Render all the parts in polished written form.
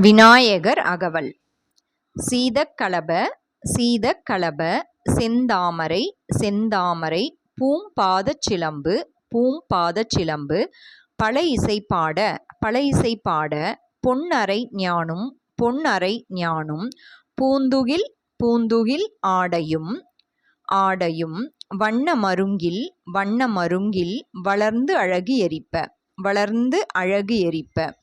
விநாயகர் அகவல். சீதக்களப சீதக்களப செந்தாமரை செந்தாமரை பூம்பாதச் சிலம்பு பூம்பாதச் சிலம்பு பல இசைப்பாட பல இசைப்பாட பொன்னறை ஞானும் பொன்னறை ஞானும் பூந்துகில் பூந்துகில் ஆடையும் ஆடையும் வண்ண மருங்கில் வண்ண மருங்கில் வளர்ந்து அழகு எரிப்ப வளர்ந்து அழகு எரிப்ப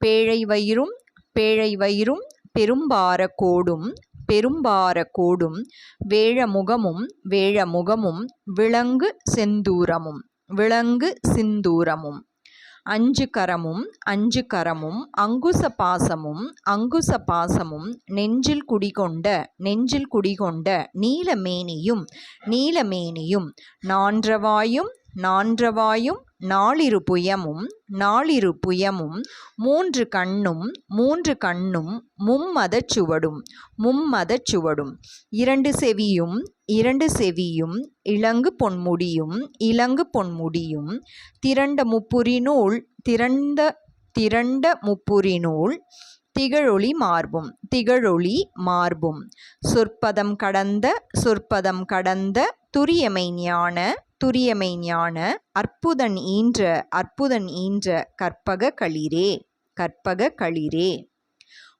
பேழை வயிறும் பேழை வயிறும் பெரும்பார கோடும் பெரும்பார கோடும் வேழமுகமும் வேழமுகமும் விளங்கு செந்தூரமும் விளங்கு சிந்தூரமும் அஞ்சு கரமும் அஞ்சு கரமும் அங்குச பாசமும் அங்குச பாசமும் நெஞ்சில் குடிகொண்ட நெஞ்சில் குடிகொண்ட நீலமேனியும் நீலமேனியும் நான்றவாயும் நான்றவாயும் நாலிரு புயமும் நாலிரு புயமும் மூன்று கண்ணும் மூன்று கண்ணும் மும்மதச் சுவடும் மும்மதச் சுவடும் இரண்டு செவியும் இரண்டு செவியும் இலங்கு பொன்முடியும் இலங்கு பொன்முடியும் திரண்ட முப்புரிநூல் திரண்ட திரண்ட முப்புரிநூல் திகழொளி மார்பும் திகழொளி மார்பும் சொற்பதம் கடந்த சொற்பதம் கடந்த துரியமை ஞான துரியமை ஞான அற்புதன் ஈன்ற அற்புதன் ஈன்ற கற்பக களிரே கற்பக களிரே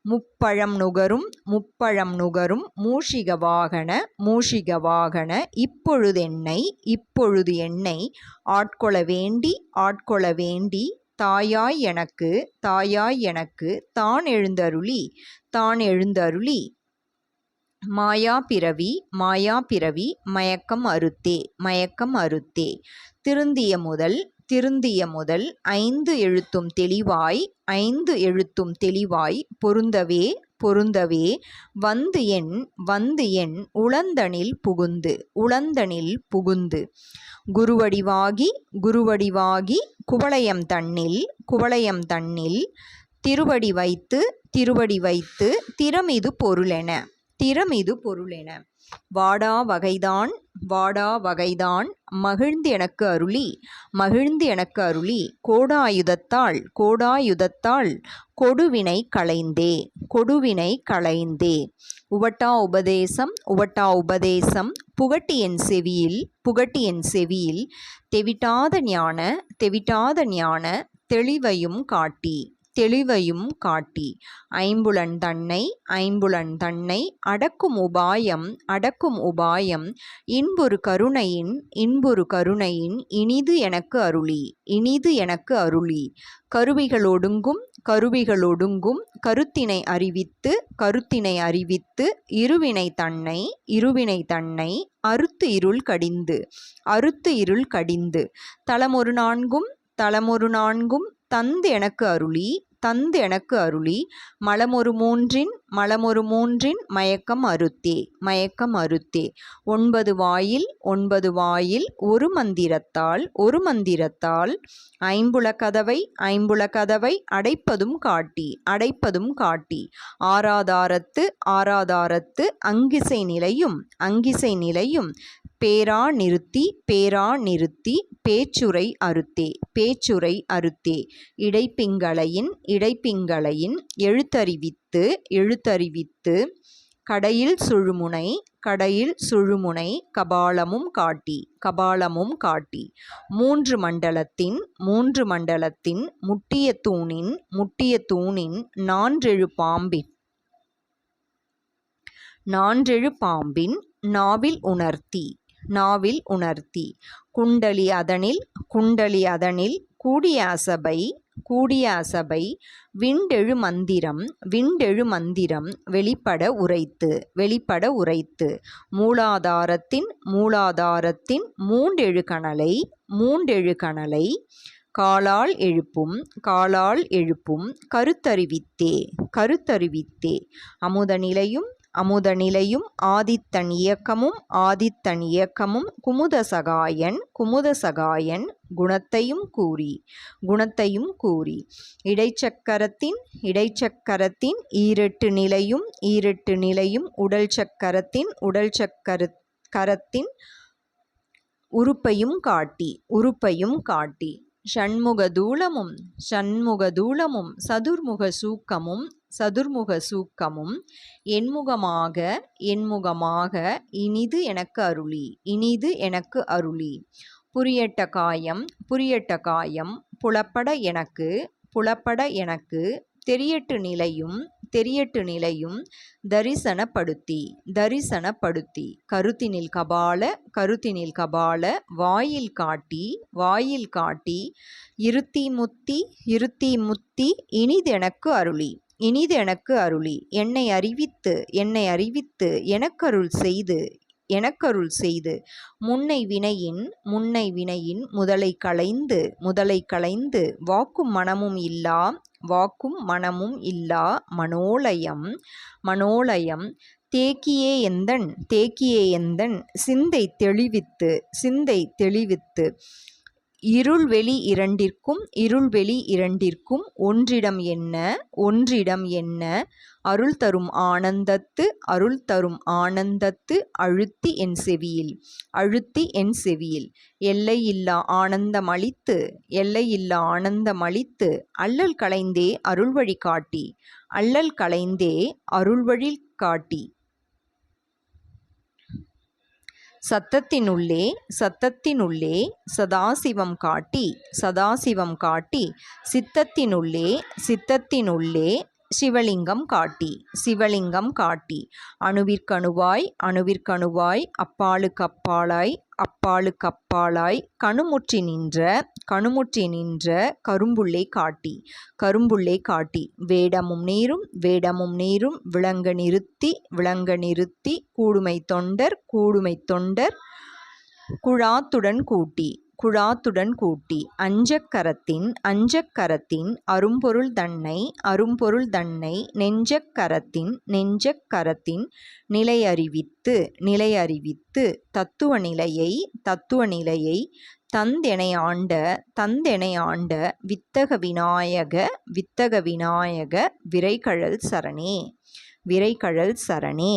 முப்பழம் நுகரும் முப்பழம் நுகரும் மூஷிக வாகன மூஷிக வாகன இப்பொழுதென்னை இப்பொழுது என்னை ஆட்கொள வேண்டி ஆட்கொள வேண்டி தாயாய் எனக்கு தாயாய் எனக்கு தான் எழுந்தருளி தான் எழுந்தருளி மாயா பிறவி மாயா பிறவி மயக்கம் அறுத்தே மயக்கம் அறுத்தே திருந்திய முதல் திருந்திய முதல் ஐந்து எழுத்தும் தெளிவாய் ஐந்து எழுத்தும் தெளிவாய் பொருந்தவே பொருந்தவே வந்து என் உளந்தனில் புகுந்து உளந்தனில் புகுந்து குருவடிவாகி குருவடிவாகி குவளையம் தன்னில் குவளையம் தன்னில் திருவடி வைத்து திருவடி வைத்து திறமிது பொருளென திறமிது பொருளென வாடா வகைதான் வாடா வகைதான் மகிழ்ந்து எனக்கு அருளி மகிழ்ந்து எனக்கு அருளி கோடாயுதத்தாள் கோடாயுதத்தாள் கொடுவினை களைந்தே கொடுவினை களைந்தே உவட்டா உபதேசம் உவட்டா உபதேசம் புகட்டி என் செவியில் புகட்டி என் செவியில் தெவிட்டாத ஞான தெவிட்டாத ஞான தெளிவையும் காட்டி தெளிவையும் காட்டி ஐம்புலன் தன்னை ஐம்புலன் தன்னை அடக்கும் உபாயம் அடக்கும் உபாயம் இன்புறு கருணையின் இன்புறு கருணையின் இனிது எனக்கு அருளி இனிது எனக்கு அருளி கருவிகளொடுங்கும் கருவிகளொடுங்கும் கருத்தினை அறிவித்து கருத்தினை அறிவித்து இருவினை தன்னை இருவினை தன்னை அறுத்து இருள் கடிந்து அறுத்து இருள் கடிந்து தலமொரு நான்கும் தலமொரு நான்கும் தந்து எனக்கு அருளி தந்து எனக்கு அருளி மலமொரு மூன்றின் மயக்கம் அறுத்தே மயக்கம் அறுத்தே ஒன்பது வாயில் ஒரு மந்திரத்தால் ஐம்புல கதவை அடைப்பதும் காட்டி ஆராதாரத்து அங்கிசை நிலையும் பேரா நிறுத்தி பேச்சுரை அறுத்தே இடைப்பிங்களையின் எழுத்தறிவித்து கடையில் சுழுமுனை கபாலமும் காட்டி மூன்று மண்டலத்தின் முட்டிய தூணின் நான்றெழு பாம்பின் நாவில் உணர்த்தி குண்டலி அதனில் கூடிய அசபை விண்டெழு மந்திரம் வெளிப்பட உரைத்து மூலாதாரத்தின் மூண்டெழு கணலை காலால் எழுப்பும் கருத்தறிவித்தே அமுத நிலையும் ஆதித்தன் இயக்கமும் குமுத சகாயன் குணத்தையும் கூறி இடைச்சக்கரத்தின் ஈரெட்டு நிலையும் உடல் சக்கரத்தின் உறுப்பையும் காட்டி ஷண்முக தூலமும் சதுர்முக சூக்கமும் சதுர்முக சூக்கமும் எண்முகமாக எண்முகமாக இனிது எனக்கு அருளி இனிது எனக்கு அருளி. புரியட்ட காயம் புரியட்ட காயம் புலப்பட எனக்கு புலப்பட எனக்கு தெரியட்டு நிலையும் தெரியட்டு நிலையும் தரிசனப்படுத்தி தரிசனப்படுத்தி. கருத்தினில் கபால கருத்தினில் கபால வாயில் காட்டி வாயில் காட்டி இருத்தி முத்தி இருத்தி முத்தி இனிதெனக்கு அருளி இனிதெனக்கு அருளி. என்னை அறிவித்து என்னை அறிவித்து எனக்கருள் செய்து எனக்கருள் செய்து. முன்னை வினையின் முதலை களைந்து வாக்கும் மனமும் இல்லா வாக்கும் மனமும் இல்லா மனோலயம் மனோலயம் தேக்கியே எந்தன் சிந்தை தெளிவித்து. இருள்வெளி இரண்டிற்கும் ஒன்றிடம் என்ன அருள் தரும் ஆனந்தத்து அழுத்தி என் செவியில் எல்லையில்லா ஆனந்தமளித்து அல்லல் களைந்தே அருள்வழி காட்டி. சத்தத்தினுள்ளே சதாசிவம் காட்டி சித்தத்தினுள்ளே சிவலிங்கம் காட்டி. அணுவிற்கணுவாய் அப்பாலுக்கப்பாலாய் கணுமுற்றி நின்ற கரும்புள்ளை காட்டி. வேடமும் நீரும் விளங்க நிறுத்தி கூடுமை தொண்டர் குழாத்துடன் கூட்டி. அஞ்சக்கரத்தின் அரும்பொருள் தன்னை நெஞ்சக்கரத்தின் நிலையறிவித்து. தத்துவ நிலையை தந்தெனையாண்ட வித்தக விநாயக விரைகழல் சரணே.